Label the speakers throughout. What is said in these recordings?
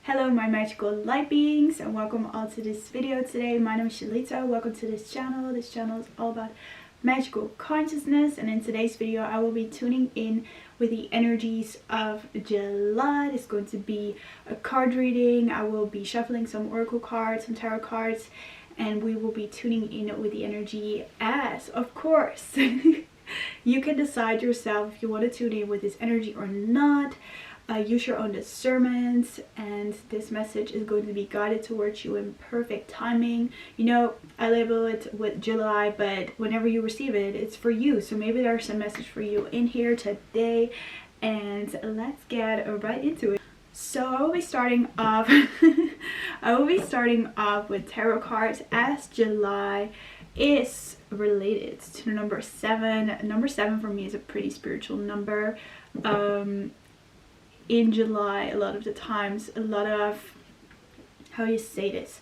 Speaker 1: Hello my magical light beings, and welcome all to this video today. My name is Shalita. Welcome to this channel. This channel is all about magical consciousness, and in today's video I will be tuning in with the energies of July. It's going to be a card reading. I will be shuffling some oracle cards, some tarot cards, and we will be tuning in with the energy as, of course, you can decide yourself if you want to tune in with this energy or not. Use your own discernment, and this message is going to be guided towards you in perfect timing. You know, I label it with July, but whenever you receive it, it's for you. So maybe there's a message for you in here today, and let's get right into it. So I will be starting off with tarot cards, as July is related to the number 7. Number 7 for me is a pretty spiritual number. In July, a lot of the times, a lot of, how you say this,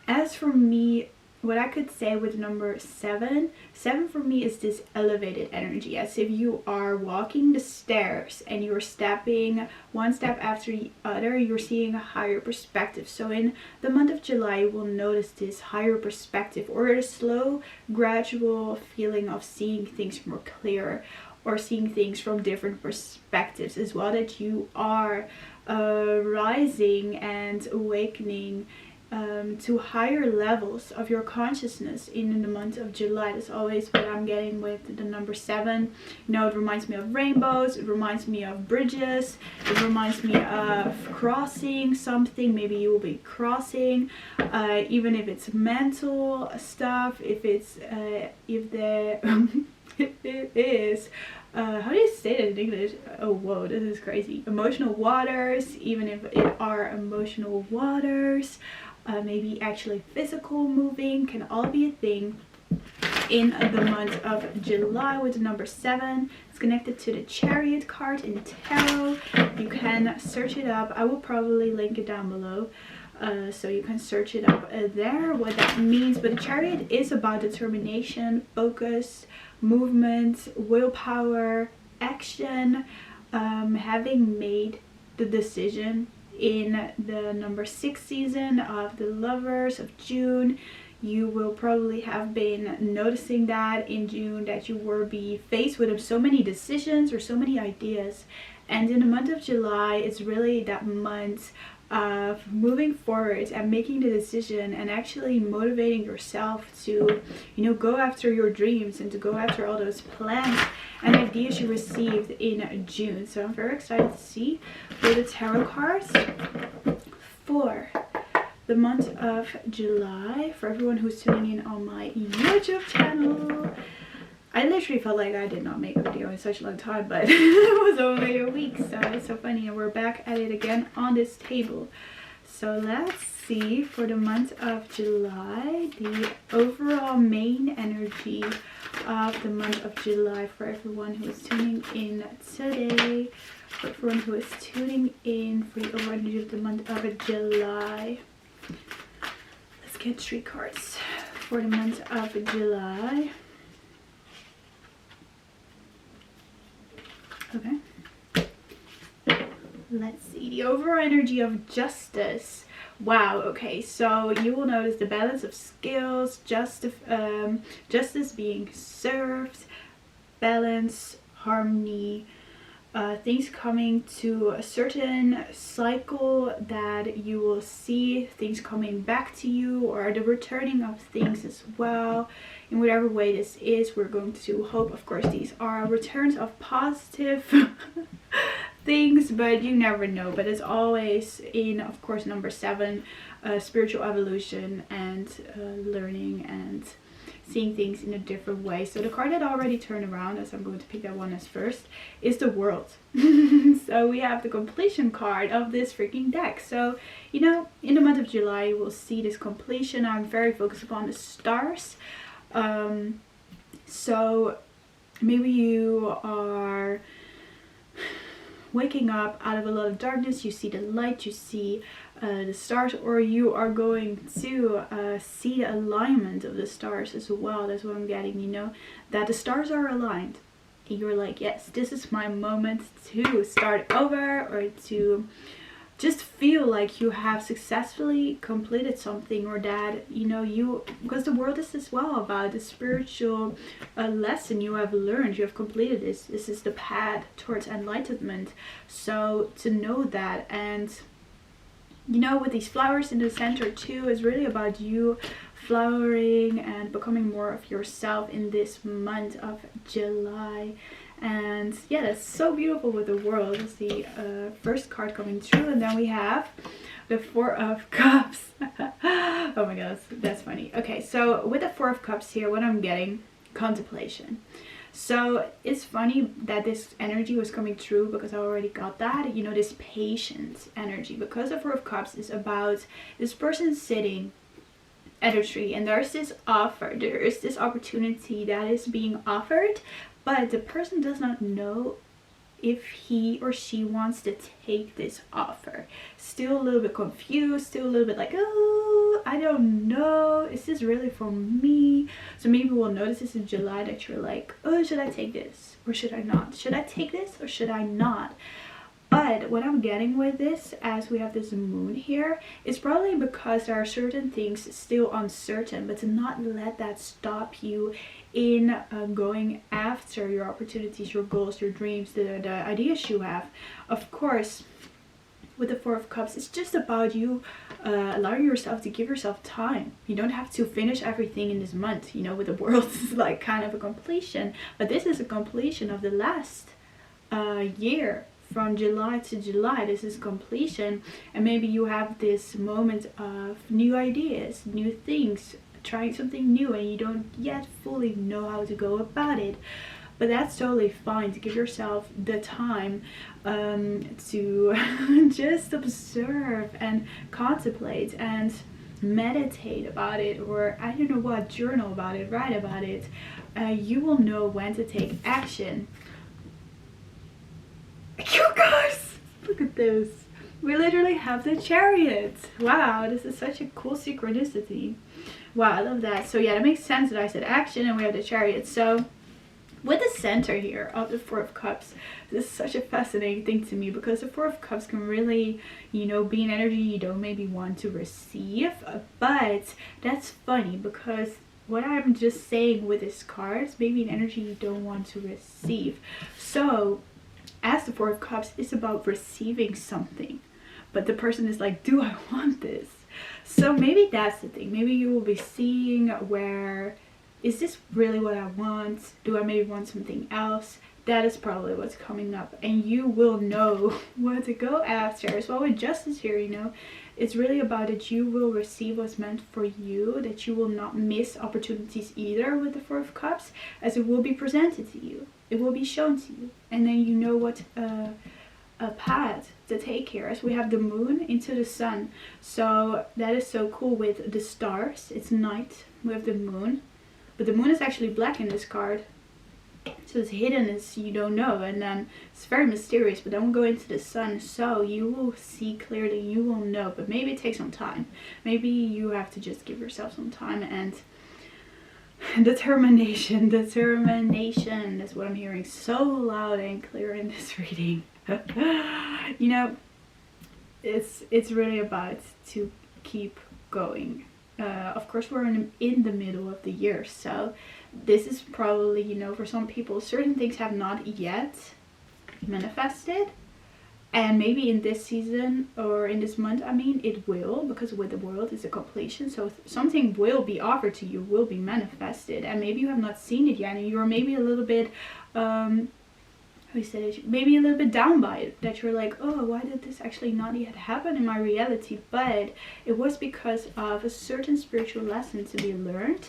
Speaker 1: as for me, what I could say with number 7 for me is this elevated energy, as if you are walking the stairs and you're stepping one step after the other, you're seeing a higher perspective. So in the month of July, you will notice this higher perspective, or a slow, gradual feeling of seeing things more clear, or seeing things from different perspectives as well, that you are rising and awakening to higher levels of your consciousness in the month of July. That's always what I'm getting with the number 7. You know, it reminds me of rainbows, it reminds me of bridges, it reminds me of crossing something. Maybe you will be crossing, even if it's mental stuff, if it's if it is how do you say that in English? Oh whoa, this is crazy. Emotional waters, even if it are emotional waters, maybe actually physical moving, can all be a thing in the month of July with the number 7. It's connected to the Chariot card in tarot. You can search it up. I will probably link it down below, so you can search it up there, what that means. But the Chariot is about determination, focus, movement, willpower, action, having made the decision. In the number 6 season of the Lovers of June, you will probably have been noticing that in June, that you will be faced with so many decisions or so many ideas. And in the month of July, it's really that month of moving forward and making the decision, and actually motivating yourself to, you know, go after your dreams and to go after all those plans and ideas you received in June. So I'm very excited to see with the tarot cards for the month of July. For everyone who's tuning in on my YouTube channel, I literally felt like I did not make a video in such a long time, but it was only a week, so it's so funny, and we're back at it again on this table. So let's see for the month of July, the overall main energy of the month of July for everyone who is tuning in today, for everyone who is tuning in for the overall energy of the month of July. Let's get 3 cards for the month of July. Okay, let's see the overall energy of justice. Wow, okay, so you will notice the balance of skills, justice being served, balance, harmony, things coming to a certain cycle, that you will see things coming back to you, or the returning of things as well. In whatever way this is, we're going to hope, of course, these are returns of positive things, but you never know. But it's always in, of course, number 7, spiritual evolution and learning and seeing things in a different way. So the card that already turned around, as I'm going to pick that one as first, is the World. So we have the completion card of this freaking deck. So, you know, in the month of July, you will see this completion. I'm very focused upon the stars. So maybe you are waking up out of a lot of darkness, you see the light, you see the stars, or you are going to see the alignment of the stars as well. That's what I'm getting, you know, that the stars are aligned. And you're like, yes, this is my moment to start over, or to just feel like you have successfully completed something, or that because the world is as well about the spiritual lesson you have learned. You have completed this is the path towards enlightenment. So to know that, and with these flowers in the center too, is really about you flowering and becoming more of yourself in this month of July. And yeah, that's so beautiful with the world. It's the first card coming through, and then we have the Four of Cups. Oh my gosh, that's funny. Okay, so with the Four of Cups here, what I'm getting, contemplation. So it's funny that this energy was coming through, because I already got that, this patience energy, because the Four of Cups is about this person sitting at a tree, and there's this offer, there is this opportunity that is being offered, but the person does not know if he or she wants to take this offer. Still a little bit confused, still a little bit like, oh, I don't know, is this really for me? So maybe we'll notice this in July, that you're like, oh, should I take this or should I not? Should I take this or should I not? But what I'm getting with this, as we have this moon here, is probably because there are certain things still uncertain, but to not let that stop you in going after your opportunities, your goals, your dreams, the ideas you have. Of course, with the Four of Cups, it's just about you allowing yourself to give yourself time. You don't have to finish everything in this month. With the world, it's like kind of a completion, but this is a completion of the last year. From July to July, this is completion, and maybe you have this moment of new ideas, new things, trying something new, and you don't yet fully know how to go about it. But that's totally fine, to give yourself the time to just observe and contemplate and meditate about it, or I don't know what, journal about it, write about it. You will know when to take action. You guys, look at this. We literally have the Chariot. Wow, this is such a cool synchronicity. Wow, I love that. So yeah, that makes sense that I said action and we have the Chariot. So with the center here of the Four of Cups, this is such a fascinating thing to me, because the Four of Cups can really, be an energy you don't maybe want to receive. But that's funny, because what I'm just saying with this card is maybe an energy you don't want to receive. So as the Four of Cups is about receiving something, but the person is like, do I want this? So maybe that's the thing. Maybe you will be seeing, where is this really what I want? Do I maybe want something else? That is probably what's coming up, and you will know what to go after. As well with Justice here, it's really about that you will receive what's meant for you, that you will not miss opportunities either with the Four of Cups, as it will be presented to you. It will be shown to you, and then you know what a path to take here, as we have the moon into the sun. So that is so cool with the stars. It's night, we have the moon, but the moon is actually black in this card, so it's hidden, as you don't know, and then it's very mysterious. But then we'll go into the sun, so you will see clearly, you will know, but maybe it takes some time. Maybe you have to just give yourself some time and determination. That's what I'm hearing so loud and clear in this reading. It's really about to keep going. Of course, we're in the middle of the year, so this is probably, for some people, certain things have not yet manifested, and maybe in this season, or in this month, it will, because with the world is a completion. So something will be offered to you, will be manifested, and maybe you have not seen it yet, and you're maybe a little bit maybe a little bit down by it, that you're like, oh, why did this actually not yet happen in my reality? But it was because of a certain spiritual lesson to be learned,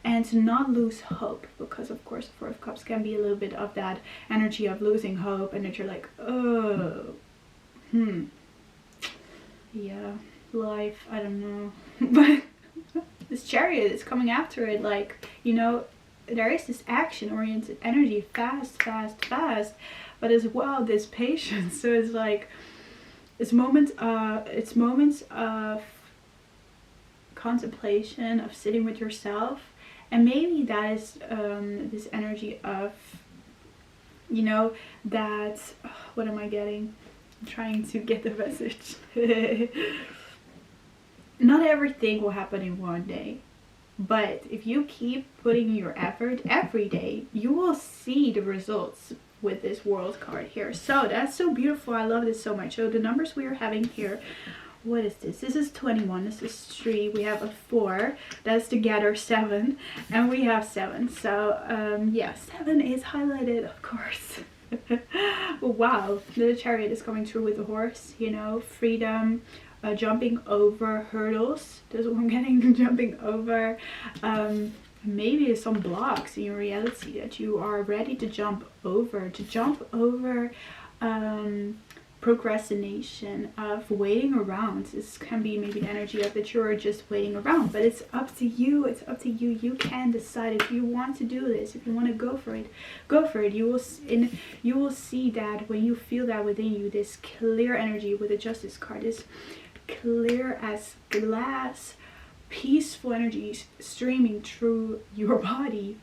Speaker 1: and to not lose hope, because of course the Four of Cups can be a little bit of that energy of losing hope, and that you're like, oh, yeah, life, I don't know. But this Chariot is coming after it, like, there is this action-oriented energy, fast, but as well this patience. So it's like, it's moments of contemplation, of sitting with yourself, and maybe that is this energy of, that, what am I getting? I'm trying to get the message. Not everything will happen in one day. But if you keep putting your effort every day, you will see the results with this world card here. So that's so beautiful. I love this so much. So the numbers we are having here, what is this? This is 21. This is 3. We have a 4. That's together 7. And we have 7. So yeah, 7 is highlighted, of course. Wow, the Chariot is coming through with the horse, you know, freedom. Jumping over hurdles, that's what I'm getting. Jumping over maybe some blocks in your reality that you are ready to jump over, procrastination, of waiting around. This can be maybe the energy of that you're just waiting around, but it's up to you. It's up to you. You can decide if you want to do this, if you want to go for it. Go for it. You will see that when you feel that within you, this clear energy with the Justice card is clear as glass, peaceful energies streaming through your body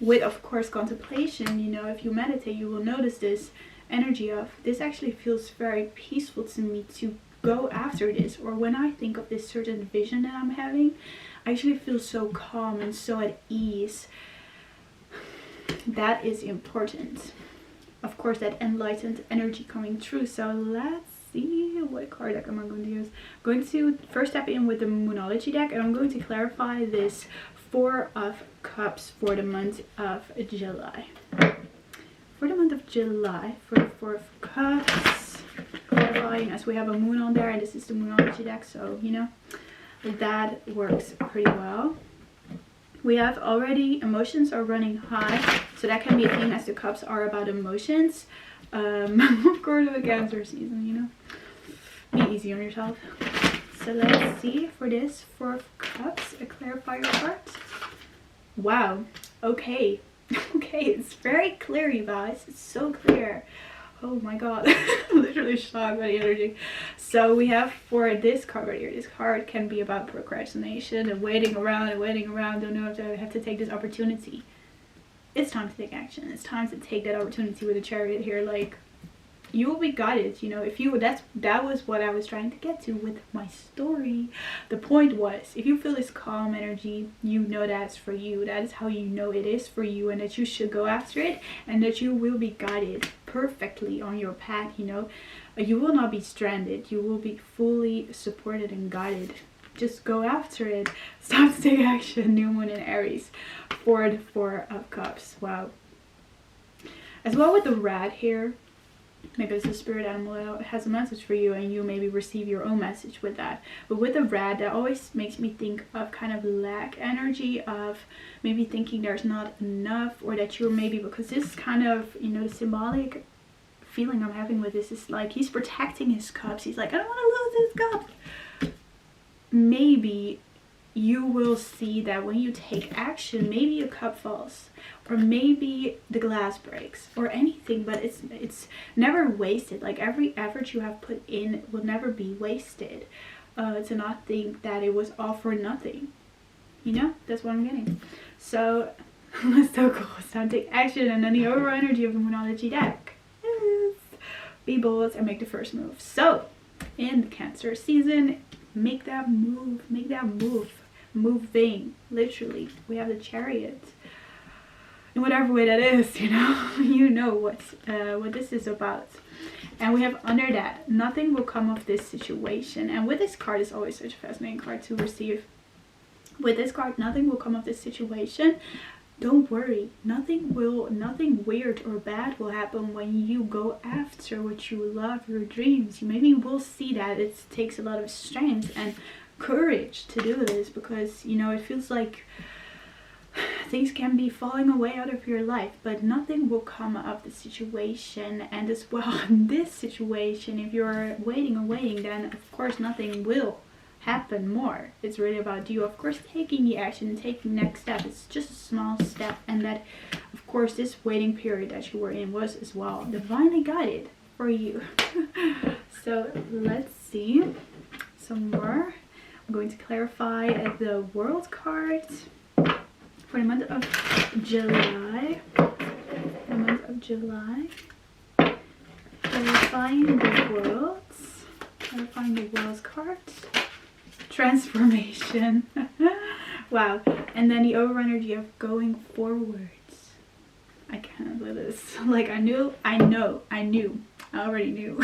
Speaker 1: with, of course, contemplation. You know, if you meditate, you will notice this energy of this actually feels very peaceful to me to go after this. Or when I think of this certain vision that I'm having, I actually feel so calm and so at ease. That is important. Of course, that enlightened energy coming through. So let's see what card deck am I going to use. I'm going to first step in with the Moonology deck, and I'm going to clarify this 4 of Cups for the month of July. For the month of July, for the 4 of Cups, clarifying as we have a moon on there, and this is the Moonology deck, so you know that works pretty well. We have already emotions are running high, so that can be a thing as the cups are about emotions. Of course, with Cancer season, you know, be easy on yourself. So let's see for this 4 of Cups, a clarifier card. Wow. Okay. Okay, it's very clear, you guys. It's so clear. Oh my god. I'm literally shocked by the energy. So we have for this card right here, this card can be about procrastination and waiting around, don't know if I have to take this opportunity. It's time to take action. It's time to take that opportunity with the Chariot here. Like, you will be guided, you know. If you, that was what I was trying to get to with my story. The point was, if you feel this calm energy, you know that's for you. That is how you know it is for you, and that you should go after it, and that you will be guided perfectly on your path, you know. You will not be stranded. You will be fully supported and guided. Just go after it. Stop to take action. New Moon in Aries for the 4 of Cups. Wow. As well with the rat here, maybe it's a spirit animal that has a message for you, and you maybe receive your own message with that. But with the rat, that always makes me think of kind of lack energy, of maybe thinking there's not enough, or that you're maybe, because this is kind of, you know, the symbolic feeling I'm having with this is like he's protecting his cups. He's like, I don't want to lose this cup. Maybe you will see that when you take action, maybe a cup falls, or maybe the glass breaks, or anything, but it's never wasted. Like, every effort you have put in will never be wasted. To not think that it was all for nothing, you know. That's what I'm getting. So that's so cool. It's time to take action. And then the overall energy of the Moonology deck is be bold and make the first move. So in the Cancer season, make that move, moving. Literally, we have the Chariot in whatever way that is, you know. You know what this is about. And we have under that, nothing will come of this situation. And with this card, it's always such a fascinating card to receive. With this card, nothing will come of this situation. Don't worry, nothing weird or bad will happen when you go after what you love, your dreams. You maybe will see that it takes a lot of strength and courage to do this, because, you know, it feels like things can be falling away out of your life, but nothing will come of the situation. And as well, in this situation, if you're waiting and waiting, then of course nothing will happen more. It's really about you, of course, taking the action and taking next step. It's just a small step, and that, of course, this waiting period that you were in was as well divinely guided for you. So let's see some more. I'm going to clarify the World card for the month of July. The month of July. Clarifying the worlds. Clarifying the worlds cards. Transformation. Wow. And then the over energy of going forwards. I can't believe this. Like I already knew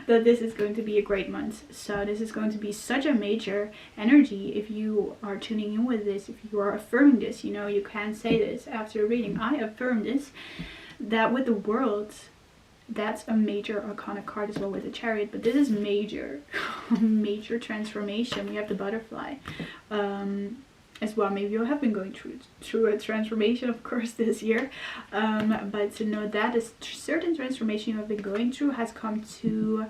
Speaker 1: that this is going to be a great month. So this is going to be such a major energy if you are tuning in with this, if you are affirming this. You know, you can say this after reading. I affirm this, that with the world, that's a major arcana card as well with the Chariot, but this is major. Major transformation. We have the butterfly as well. Maybe you have been going through a transformation, of course, this year, but to know that a certain transformation you have been going through has come to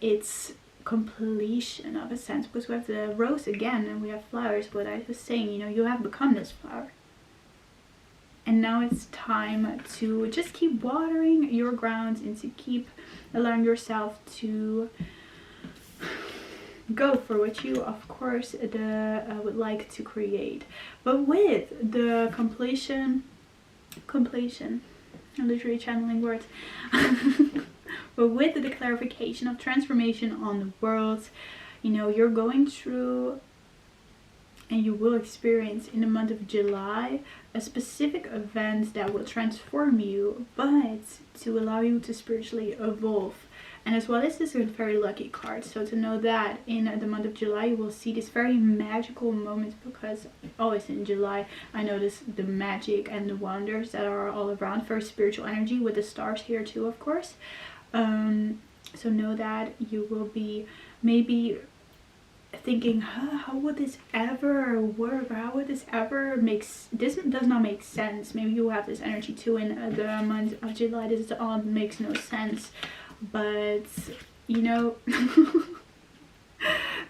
Speaker 1: its completion, of a sense, because we have the rose again and we have flowers. But I was saying, you know, you have become this flower, and now it's time to just keep watering your grounds and to keep allowing yourself to go for what you, of course, would like to create. But with the completion, I'm literally channeling words. But with the clarification of transformation on the world, you know, you're going through, and you will experience in the month of July, a specific event that will transform you, but to allow you to spiritually evolve. And as well, this is a very lucky card. So to know that in the month of July, you will see this very magical moment, because always in July, I notice the magic and the wonders that are all around. Very spiritual energy with the stars here too, of course. So know that you will be maybe thinking, how would this ever work? How would this ever this does not make sense. Maybe you have this energy too in the month of July. This all makes no sense. But you know,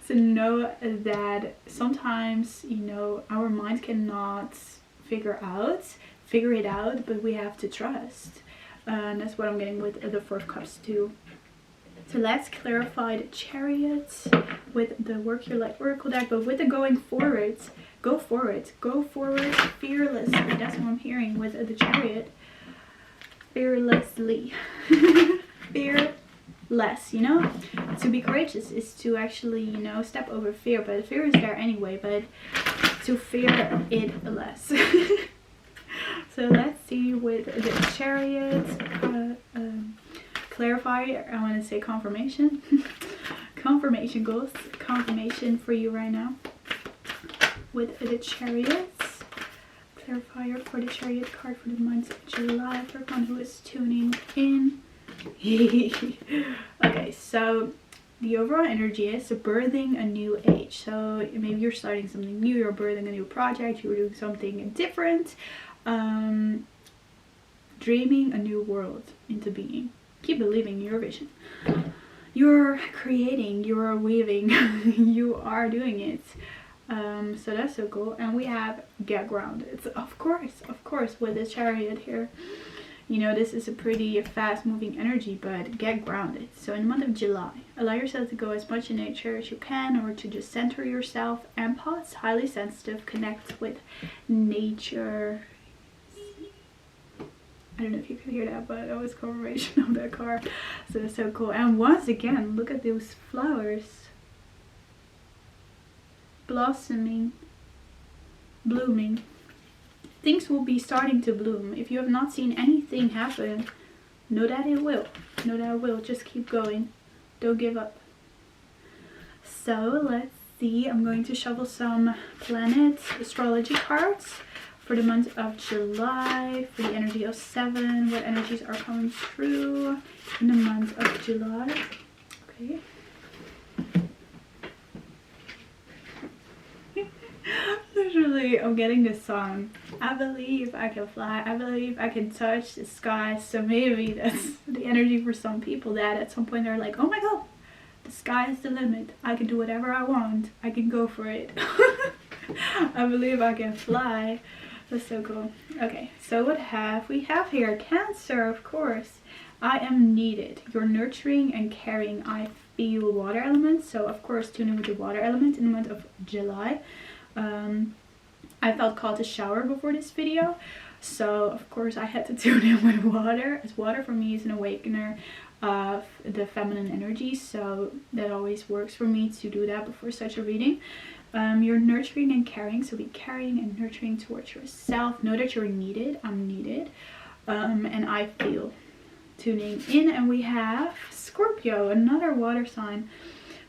Speaker 1: to know that sometimes, you know, our minds cannot figure it out, but we have to trust. And that's what I'm getting with the Four of Cups too. So let's clarify the Chariot with the Work Your Life Oracle deck, but with the going forwards, go forward fearlessly. That's what I'm hearing with the Chariot. Fearlessly. Fearless, you know, to be courageous is to actually, you know, step over fear, but fear is there anyway, but to fear it less. So let's see with the Chariot, clarify, I want to say confirmation. Confirmation goals, confirmation for you right now with the Chariots. Clarifier for the Chariot card for the month of July for everyone who is tuning in. Okay, so the overall energy is birthing a new age. So maybe you're starting something new, you're birthing a new project, you're doing something different, dreaming a new world into being. Keep believing in your vision. You're creating, you're weaving, you are doing it. So that's so cool. And we have get grounded. So of course with the Chariot here, you know, this is a pretty fast moving energy, but get grounded. So in the month of July, allow yourself to go as much in nature as you can, or to just center yourself. Empaths, highly sensitive, connect with nature. I don't know if you could hear that, but that was confirmation of that card. So it's so cool. And once again, look at those flowers blossoming, blooming. Things will be starting to bloom. If you have not seen anything happen, know that it will. Know that it will. Just keep going. Don't give up. So let's see. I'm going to shuffle some planet astrology cards for the month of July, for the energy of 7. What energies are coming through in the month of July? Okay. Literally, I'm getting this song. I believe I can fly. I believe I can touch the sky. So maybe that's the energy for some people, that at some point they're like, oh my god, the sky is the limit. I can do whatever I want. I can go for it. I believe I can fly. That's so cool. Okay, so what we have here? Cancer, of course. I am needed. You're nurturing and caring. I feel water element. So of course, tune in with the water element in the month of July. I felt called to shower before this video. So of course I had to tune in with water, as water for me is an awakener of the feminine energy, so that always works for me to do that before such a reading. You're nurturing and caring, so be caring and nurturing towards yourself. Know that you're needed. I'm needed, and I feel. Tuning in, and we have Scorpio, another water sign.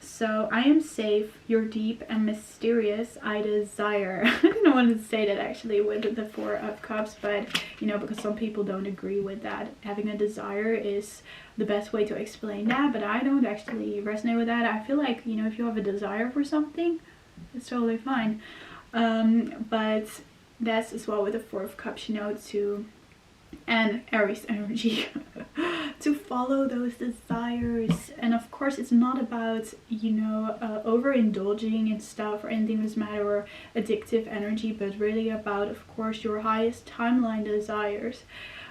Speaker 1: So I am safe, you're deep and mysterious, I desire. I didn't want to say that actually with the Four of Cups, but you know, because some people don't agree with that. Having a desire is the best way to explain that, but I don't actually resonate with that. I feel like, you know, if you have a desire for something, it's totally fine. But that's as well with the Four of Cups, you know, and Aries energy to follow those desires. And of course it's not about, you know, overindulging in stuff or anything this matter, or addictive energy, but really about, of course, your highest timeline desires.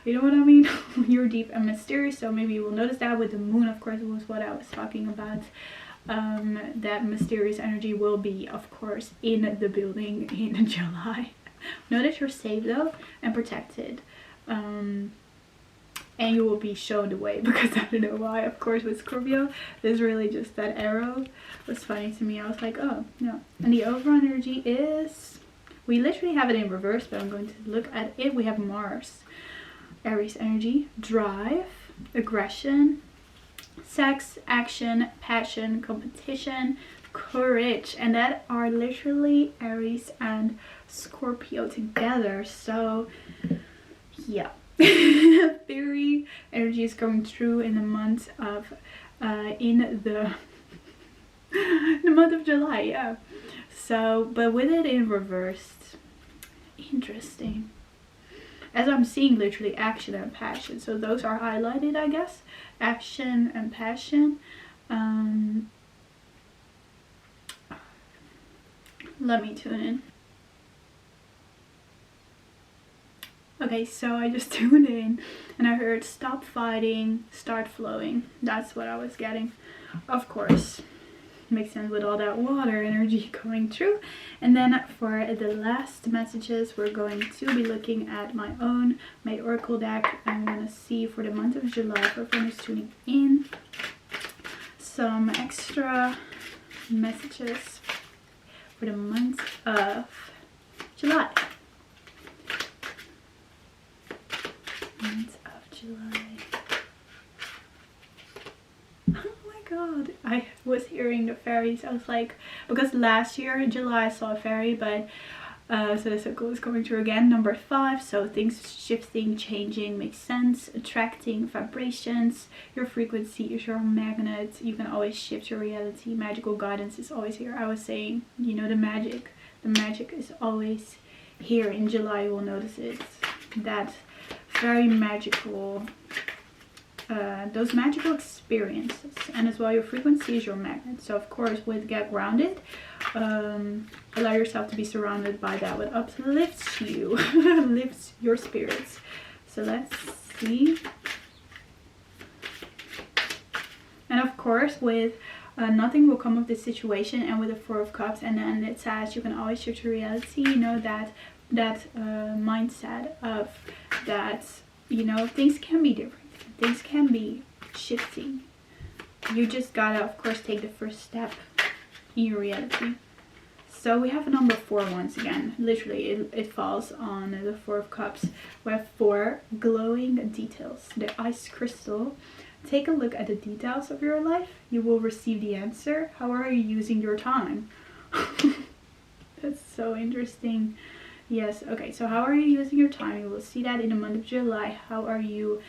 Speaker 1: You know what I mean? You're deep and mysterious, so maybe you will notice that with the moon, of course, was what I was talking about. That mysterious energy will be, of course, in the building in July. Know that you're safe though and protected. And you will be shown the way, because I don't know why, of course, with Scorpio, there's really just that arrow was funny to me. I was like, oh no. And the overall energy is, we literally have it in reverse, but I'm going to look at it. We have Mars, Aries energy, drive, aggression, sex, action, passion, competition, courage, and that are literally Aries and Scorpio together. So yeah. Fairy energy is coming through in the month of the month of July, yeah. So, but with it in reversed, interesting, as I'm seeing literally action and passion, so those are highlighted, I guess, action and passion. Let me tune in. Okay, so I just tuned in and I heard stop fighting, start flowing. That's what I was getting. Of course, makes sense with all that water energy going through. And then for the last messages, we're going to be looking at my oracle deck. I'm going to see for the month of July, for everyone who's tuning in, some extra messages for the month of July. Month of July. Oh my god, I was hearing the fairies. I was like, because last year in July I saw a fairy, but so the circle is coming through again, number 5. So things shifting, changing, makes sense. Attracting vibrations. Your frequency is your magnet. You can always shift your reality. Magical guidance is always here. I was saying, you know, the magic is always here. In July you will notice it. That very magical, those magical experiences. And as well, your frequency is your magnet. So of course, with get grounded, allow yourself to be surrounded by that what uplifts you, lifts your spirits. So let's see. And of course, with nothing will come of this situation, and with the Four of Cups, and then it says you can always shift your reality. You know, that mindset of that, you know, things can be different, things can be shifting. You just gotta, of course, take the first step in your reality. So we have a number 4 once again. Literally, it falls on the Four of Cups. We have 4 glowing details. The ice crystal. Take a look at the details of your life. You will receive the answer. How are you using your time? That's so interesting. Yes, okay, so how are you using your time? You will see that in the month of July. How are you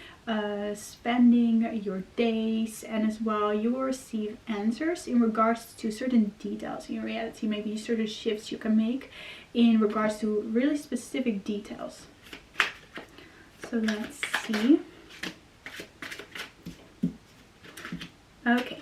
Speaker 1: spending your days? And as well, you will receive answers in regards to certain details in your reality. Maybe certain shifts you can make in regards to really specific details. So let's see. Okay.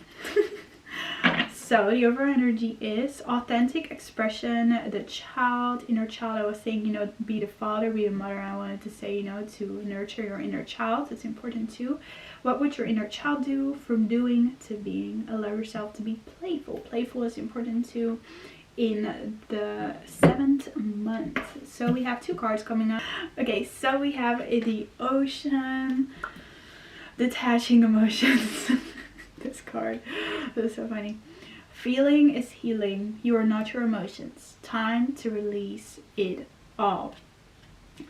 Speaker 1: So the overall energy is authentic expression, the child, inner child. I was saying, you know, be the father, be the mother. I wanted to say, you know, to nurture your inner child. It's important too. What would your inner child do? From doing to being. Allow yourself to be playful. Playful is important too in the 7th month. So we have 2 cards coming up. Okay, so we have the Ocean, detaching emotions. This card is so funny. Feeling is healing. You are not your emotions. Time to release it all.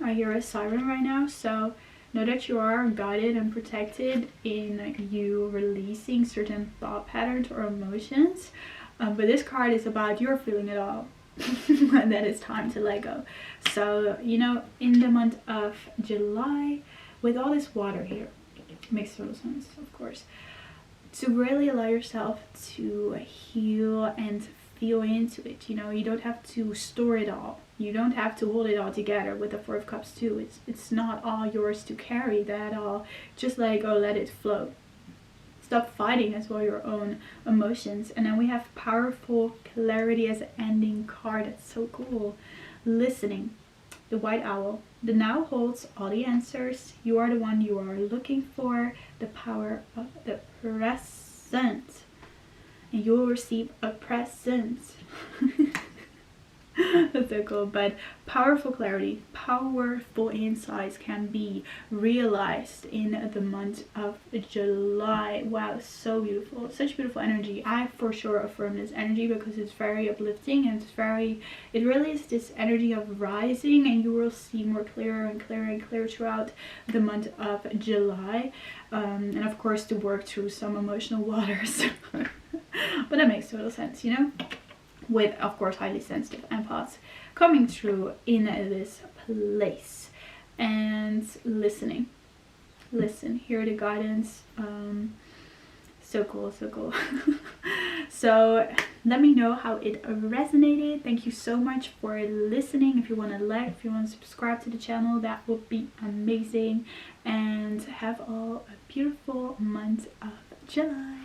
Speaker 1: I hear a siren right now, so know that you are guided and protected in you releasing certain thought patterns or emotions. But this card is about you're feeling it all. And that it's time to let go. So, you know, in the month of July, with all this water here, makes total sense, of course, to really allow yourself to heal and feel into it. You know, you don't have to store it all. You don't have to hold it all together with the 4 of Cups too. It's not all yours to carry that all. Just let go, let it flow. Stop fighting as well your own emotions. And then we have powerful clarity as an ending card. That's so cool. Listening. The White Owl. The now holds all the answers. You are the one you are looking for. The power of the present. And you will receive a present. That's so cool. But powerful clarity, powerful insights can be realized in the month of July. Wow, so beautiful. Such beautiful energy. I for sure affirm this energy because it's very uplifting and it really is this energy of rising, and you will see more clearer and clearer and clearer throughout the month of July. And of course to work through some emotional waters. But that makes total sense, you know? With, of course, highly sensitive empaths coming through in this place. And listening. Listen, hear the guidance. So cool, so cool. So let me know how it resonated. Thank you so much for listening. If you want to like, if you want to subscribe to the channel, that would be amazing. And have all a beautiful month of July.